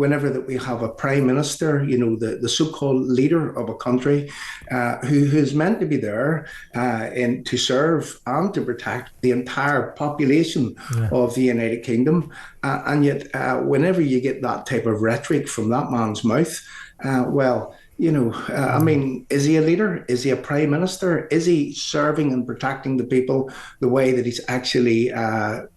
whenever that we have a prime minister, the so-called leader of a country, who's meant to be there to serve and to protect the entire population of the United Kingdom. And yet, whenever you get that type of rhetoric from that man's mouth, I mean, is he a leader? Is he a prime minister? Is he serving and protecting the people the way that he's actually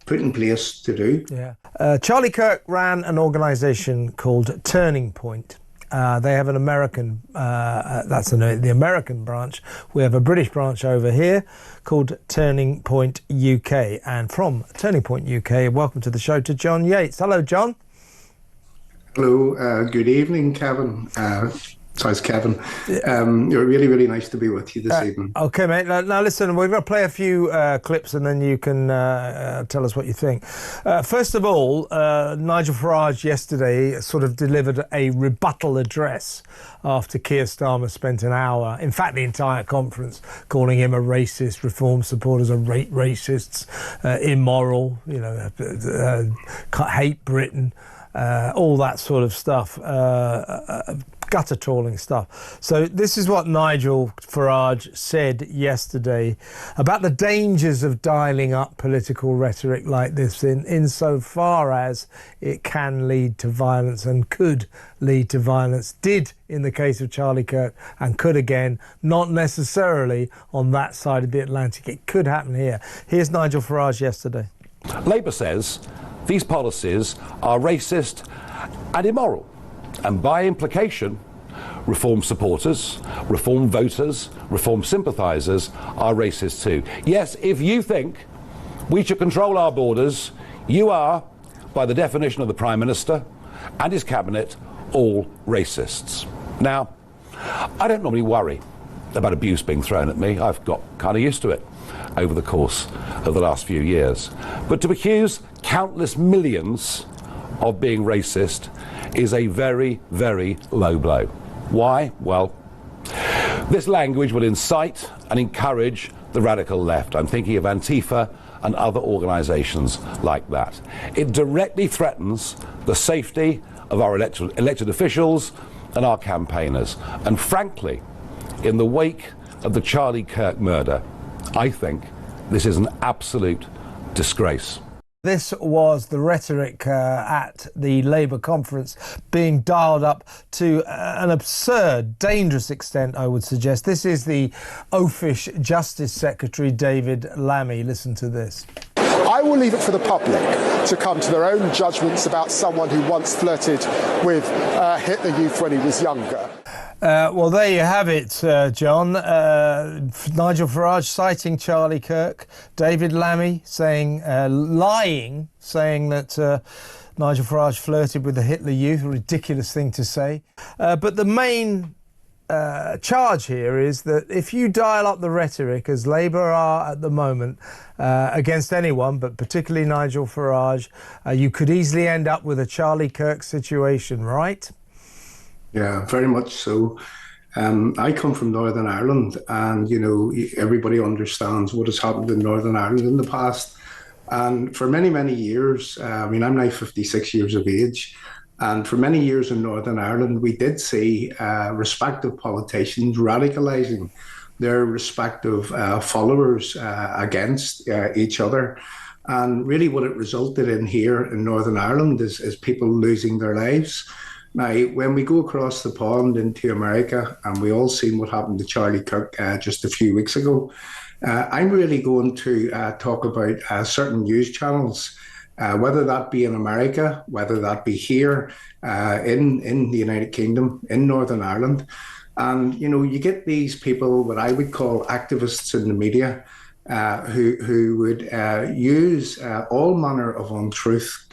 put in place to do? Yeah. Charlie Kirk ran an organisation called Turning Point. They have an American, the American branch. We have a British branch over here called Turning Point UK. And from Turning Point UK, welcome to the show to John Yates. Hello, John. Hello. Good evening, Kevin. So it's Kevin. You're really, really nice to be with you this evening. Okay, mate. Now listen, we're going to play a few clips and then you can tell us what you think. First of all, Nigel Farage yesterday sort of delivered a rebuttal address after Keir Starmer spent an hour, in fact the entire conference, calling him a racist, Reform supporters are racists, immoral, hate Britain, all that sort of stuff. Gutter trawling stuff. So this is what Nigel Farage said yesterday about the dangers of dialing up political rhetoric like this insofar as it can lead to violence and could lead to violence, did in the case of Charlie Kirk and could again, not necessarily on that side of the Atlantic. It could happen here. Here's Nigel Farage yesterday. Labour says these policies are racist and immoral. And by implication, Reform supporters, Reform voters, Reform sympathisers are racist too. Yes, if you think we should control our borders, you are, by the definition of the Prime Minister and his cabinet, all racists. Now, I don't normally worry about abuse being thrown at me. I've got kind of used to it over the course of the last few years. But to accuse countless millions of being racist is a very, very low blow. Why? Well, this language will incite and encourage the radical left. I'm thinking of Antifa and other organisations like that. It directly threatens the safety of our elected officials and our campaigners. And frankly, in the wake of the Charlie Kirk murder, I think this is an absolute disgrace. This was the rhetoric at the Labour conference being dialed up to an absurd, dangerous extent, I would suggest. This is the oafish Justice Secretary, David Lammy. Listen to this. I will leave it for the public to come to their own judgments about someone who once flirted with Hitler Youth when he was younger. Well, there you have it, John. Nigel Farage citing Charlie Kirk, David Lammy saying, lying, saying that Nigel Farage flirted with the Hitler Youth, a ridiculous thing to say. But the main charge here is that if you dial up the rhetoric, as Labour are at the moment, against anyone, but particularly Nigel Farage, you could easily end up with a Charlie Kirk situation, right? Yeah, very much so. I come from Northern Ireland, and everybody understands what has happened in Northern Ireland in the past. And for many, many years, I'm now 56 years of age, and for many years in Northern Ireland, we did see respective politicians radicalising their respective followers against each other. And really what it resulted in here in Northern Ireland is people losing their lives. Now, when we go across the pond into America, and we all seen what happened to Charlie Kirk just a few weeks ago, I'm really going to talk about certain news channels, whether that be in America, whether that be here in the United Kingdom, in Northern Ireland. And, you get these people, what I would call activists in the media, who would use all manner of untruth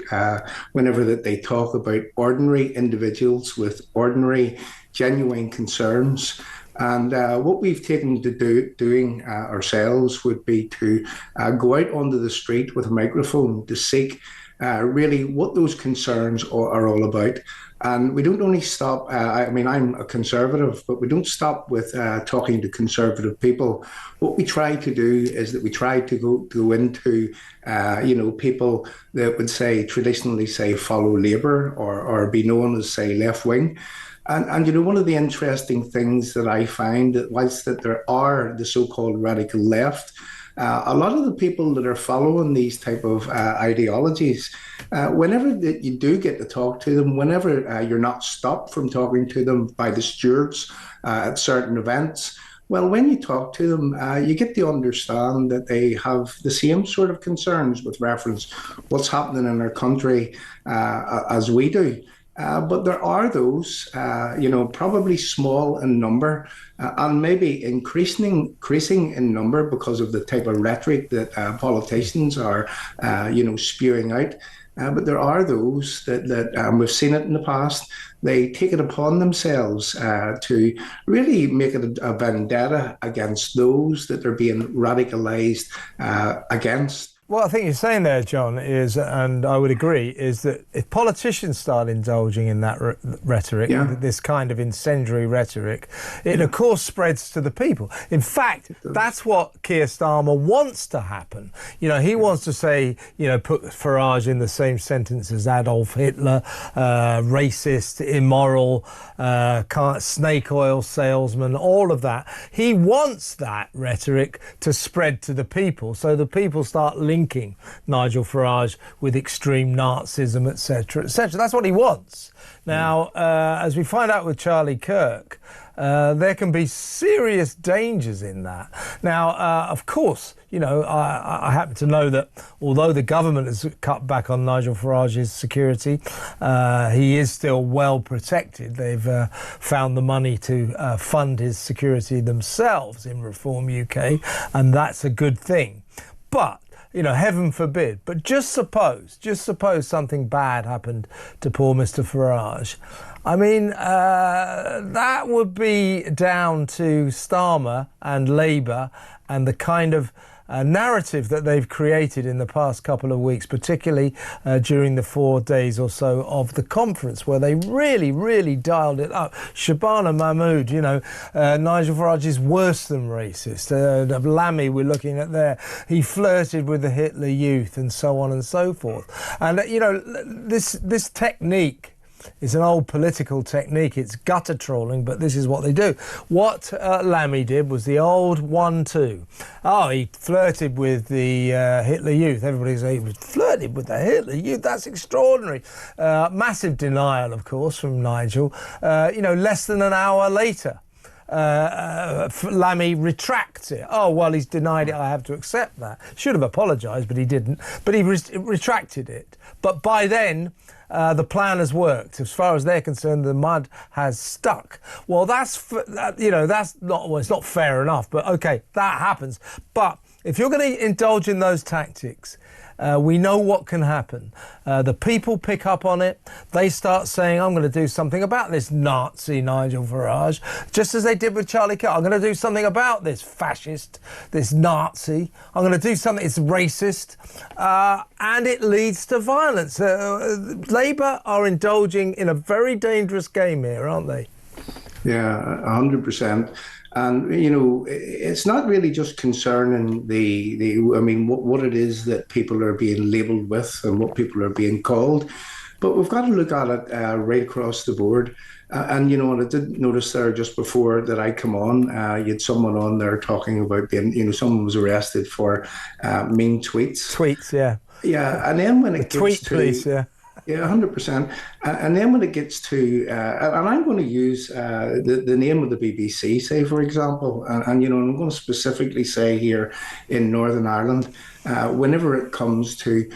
whenever that they talk about ordinary individuals with ordinary, genuine concerns. And what we've taken to doing ourselves would be to go out onto the street with a microphone to seek really what those concerns are all about. And we don't only stop, I mean, I'm a conservative, but we don't stop with talking to conservative people. What we try to do is that we try to go into, people that would say, traditionally say, follow Labour or be known as, say, left wing. And one of the interesting things that I find that whilst that there are the so-called radical left, a lot of the people that are following these type of ideologies, whenever that you do get to talk to them, whenever you're not stopped from talking to them by the stewards at certain events, well, when you talk to them, you get to understand that they have the same sort of concerns with reference what's happening in our country as we do. But there are those, probably small in number and maybe increasing in number because of the type of rhetoric that politicians are, spewing out. But there are those that we've seen it in the past. They take it upon themselves to really make it a vendetta against those that they're being radicalised against. What I think you're saying there, John, is, and I would agree, is that if politicians start indulging in that rhetoric, this kind of incendiary rhetoric, it of course spreads to the people. In fact, that's what Keir Starmer wants to happen. He wants to say, put Farage in the same sentence as Adolf Hitler, racist, immoral, snake oil salesman, all of that. He wants that rhetoric to spread to the people, so the people start linking Nigel Farage with extreme Nazism, etc., etc. That's what he wants. Now, as we find out with Charlie Kirk, there can be serious dangers in that. Now, of course, I happen to know that although the government has cut back on Nigel Farage's security, he is still well protected. They've found the money to fund his security themselves in Reform UK, and that's a good thing. But heaven forbid, but just suppose something bad happened to poor Mr. Farage. I mean, that would be down to Starmer and Labour and the kind of narrative that they've created in the past couple of weeks, particularly during the 4 days or so of the conference, where they really, really dialed it up. Shabana Mahmood, Nigel Farage is worse than racist. Lammy, we're looking at there. He flirted with the Hitler Youth and so on and so forth. And, this technique It's an old political technique. It's gutter trolling, but this is what they do. What Lammy did was the old 1-2. Oh, he flirted with the Hitler Youth. Everybody saying he flirted with the Hitler Youth. That's extraordinary. Massive denial, of course, from Nigel. Less than an hour later, Lammy retracts it. Oh, well, he's denied it. I have to accept that. Should have apologised, but he didn't. But he retracted it. But by then, the plan has worked. As far as they're concerned, the mud has stuck. Well, that's not. Well, it's not fair enough. But okay, that happens. But if you're going to indulge in those tactics, we know what can happen. The people pick up on it. They start saying, I'm going to do something about this Nazi Nigel Farage, just as they did with Charlie Kirk. I'm going to do something about this fascist, this Nazi. I'm going to do something, it's racist. And it leads to violence. Labour are indulging in a very dangerous game here, aren't they? Yeah, 100%. And, it's not really just concerning what it is that people are being labelled with and what people are being called. But we've got to look at it right across the board. And I did notice there just before that I come on, you had someone on there talking about being, someone was arrested for mean tweets. Tweets, yeah. Yeah, and then when it gets tweet to... police, yeah. Yeah, 100%. And then when it gets to, and I'm going to use the name of the BBC, say, for example, and I'm going to specifically say here in Northern Ireland, whenever it comes to,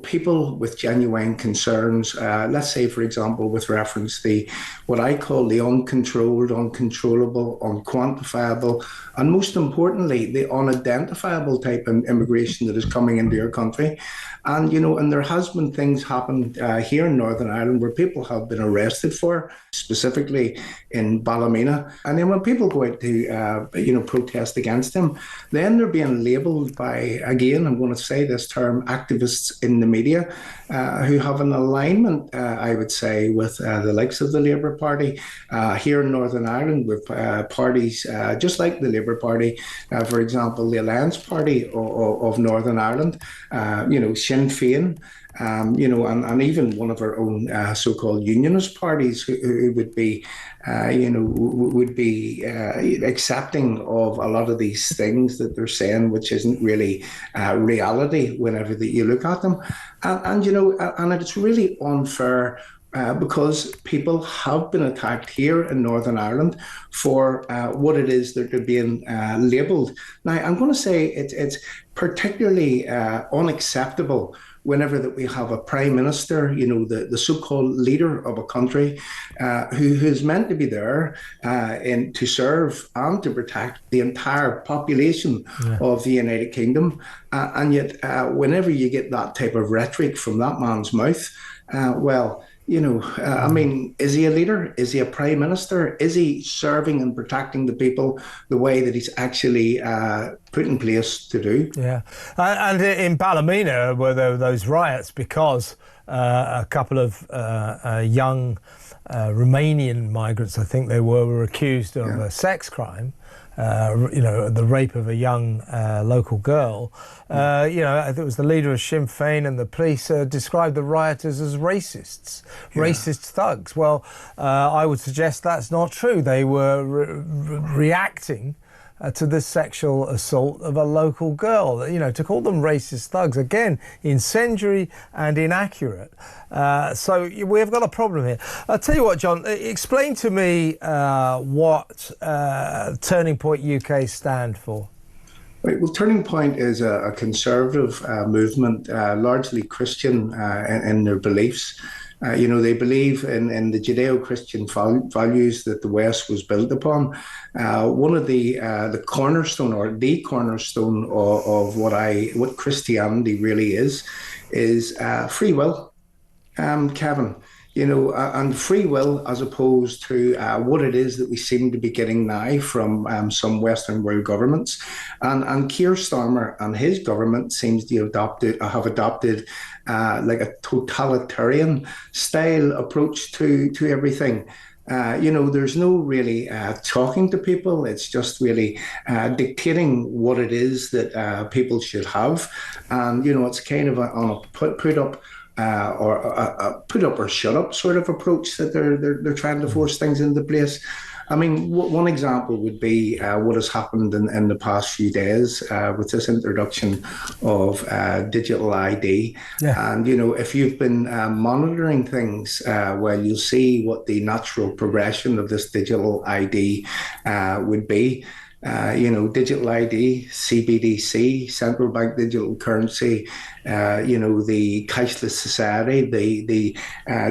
people with genuine concerns, let's say, for example, with reference to what I call the uncontrolled, uncontrollable, unquantifiable, and most importantly, the unidentifiable type of immigration that is coming into your country. And, and there has been things happened here in Northern Northern Ireland where people have been arrested for, specifically in Ballymena. And then when people go out to, protest against them, then they're being labelled by, again, I'm going to say this term, activists in the media, who have an alignment, I would say, with the likes of the Labour Party. Here in Northern Ireland, with parties just like the Labour Party, for example, the Alliance Party of Northern Ireland, Sinn Féin, and even one of our own so-called unionist parties who would be, accepting of a lot of these things that they're saying, which isn't really reality whenever you look at them. And it's really unfair because people have been attacked here in Northern Ireland for what it is that they're being labelled. Now, I'm going to say it's particularly unacceptable whenever that we have a prime minister, the so-called leader of a country, who's meant to be there to serve and to protect the entire population of the United Kingdom. And yet, whenever you get that type of rhetoric from that man's mouth, is he a leader? Is he a prime minister? Is he serving and protecting the people the way that he's actually put in place to do? Yeah. And in Ballymena, were there those riots because a couple of young Romanian migrants, I think they were accused of a sex crime. The rape of a young local girl. It was the leader of Sinn Féin, and the police described the rioters as racist thugs. Well, I would suggest that's not true. They were reacting to the sexual assault of a local girl. To call them racist thugs, again, incendiary and inaccurate. So we've got a problem here. I'll tell you what, John, explain to me what Turning Point UK stand for. Right. Well, Turning Point is a conservative movement, largely Christian in their beliefs. They believe in the Judeo-Christian values that the West was built upon. One of the cornerstone, or the cornerstone of what Christianity really is free will, Kevin. And free will, as opposed to what it is that we seem to be getting now from some Western world governments. And Keir Starmer and his government seems to have adopted like a totalitarian style approach to everything. There's no really talking to people. It's just really dictating what it is that people should have. And, it's kind of on a put up or a put up or shut up sort of approach that they're trying to force things into place. I mean, one example would be what has happened in the past few days with this introduction of digital ID. Yeah. And, if you've been monitoring things, you'll see what the natural progression of this digital ID would be. Digital ID, CBDC, central bank digital currency, the cashless society, the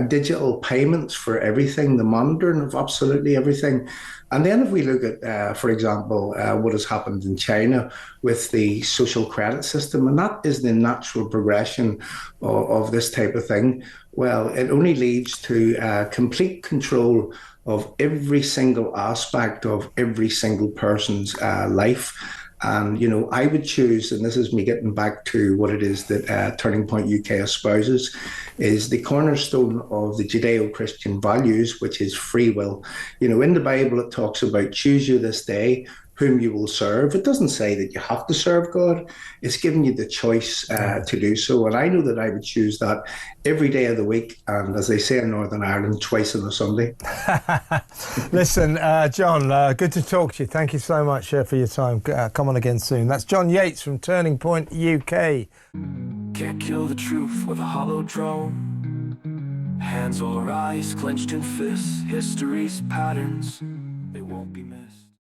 digital payments for everything, the monitoring of absolutely everything. And then if we look at, for example, what has happened in China with the social credit system, and that is the natural progression of this type of thing, well, it only leads to complete control of every single aspect of every single person's life. And, I would choose, and this is me getting back to what it is that Turning Point UK espouses, is the cornerstone of the Judeo-Christian values, which is free will. In the Bible, it talks about choose you this day whom you will serve. It doesn't say that you have to serve God. It's giving you the choice to do so. And I know that I would choose that every day of the week. And as they say in Northern Ireland, twice on a Sunday. Listen, John, good to talk to you. Thank you so much for your time. Come on again soon. That's John Yates from Turning Point UK. Can't kill the truth with a hollow drone. Hands or eyes clenched in fists. History's patterns, they won't be missed.